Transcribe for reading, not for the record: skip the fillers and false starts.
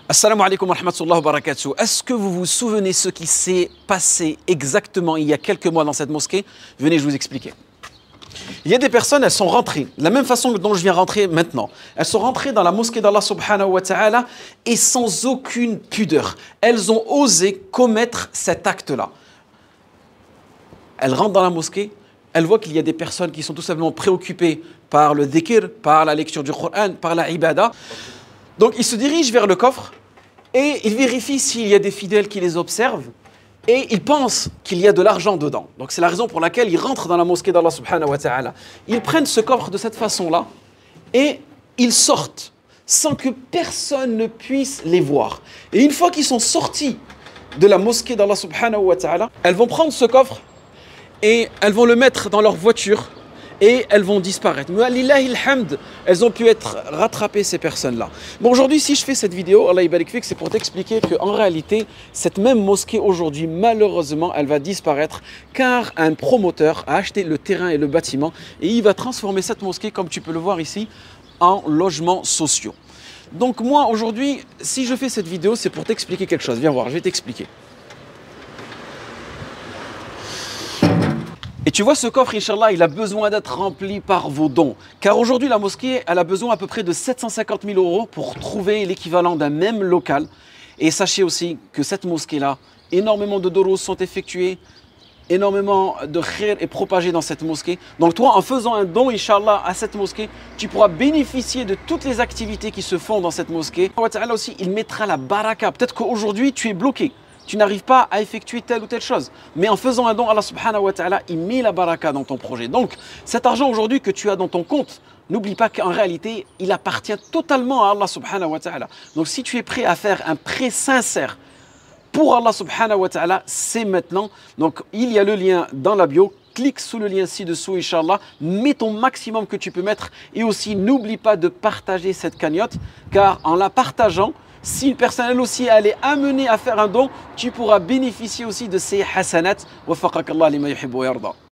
Assalamu alaikum wa rahmatullahi wa barakatuh. Est-ce que vous vous souvenez ce qui s'est passé exactement il y a quelques mois dans cette mosquée? Venez, je vous expliquer. Il y a des personnes, elles sont rentrées, de la même façon dont je viens rentrer maintenant. Elles sont rentrées dans la mosquée d'Allah subhanahu wa ta'ala et sans aucune pudeur. Elles ont osé commettre cet acte-là. Elles rentrent dans la mosquée, elles voient qu'il y a des personnes qui sont tout simplement préoccupées par le dhikr, par la lecture du Coran, par la ibada. Donc ils se dirigent vers le coffre et ils vérifient s'il y a des fidèles qui les observent et ils pensent qu'il y a de l'argent dedans. Donc c'est la raison pour laquelle ils rentrent dans la mosquée d'Allah subhanahu wa ta'ala. Ils prennent ce coffre de cette façon-là et ils sortent sans que personne ne puisse les voir. Et une fois qu'ils sont sortis de la mosquée d'Allah subhanahu wa ta'ala, elles vont prendre ce coffre et elles vont le mettre dans leur voiture et elles vont disparaître. Mais lillahi alhamd, elles ont pu être rattrapées, ces personnes-là. Bon, aujourd'hui, si je fais cette vidéo, Allah yabarik fik, c'est pour t'expliquer qu'en réalité, cette même mosquée aujourd'hui, malheureusement, elle va disparaître car un promoteur a acheté le terrain et le bâtiment et il va transformer cette mosquée, comme tu peux le voir ici, en logements sociaux. Donc moi, aujourd'hui, si je fais cette vidéo, c'est pour t'expliquer quelque chose. Viens voir, je vais t'expliquer. Et tu vois, ce coffre, Inch'Allah, il a besoin d'être rempli par vos dons. Car aujourd'hui, la mosquée, elle a besoin à peu près de 750 000 € pour trouver l'équivalent d'un même local. Et sachez aussi que cette mosquée-là, énormément de doros sont effectués, énormément de khair est propagé dans cette mosquée. Donc toi, en faisant un don, Inch'Allah, à cette mosquée, tu pourras bénéficier de toutes les activités qui se font dans cette mosquée. Allah Ta'ala aussi, il mettra la baraka. Peut-être qu'aujourd'hui, tu es bloqué. Tu n'arrives pas à effectuer telle ou telle chose. Mais en faisant un don, Allah subhanahu wa ta'ala, il met la baraka dans ton projet. Donc, cet argent aujourd'hui que tu as dans ton compte, n'oublie pas qu'en réalité, il appartient totalement à Allah subhanahu wa ta'ala. Donc, si tu es prêt à faire un prêt sincère pour Allah subhanahu wa ta'ala, c'est maintenant. Donc, il y a le lien dans la bio. Clique sous le lien ci-dessous, Inch'Allah. Mets ton maximum que tu peux mettre. Et aussi, n'oublie pas de partager cette cagnotte. Car en la partageant, si une personne elle aussi elle est amenée à faire un don, tu pourras bénéficier aussi de ces hasanat. Wa faqakallah lima yuhibbu wa yarda.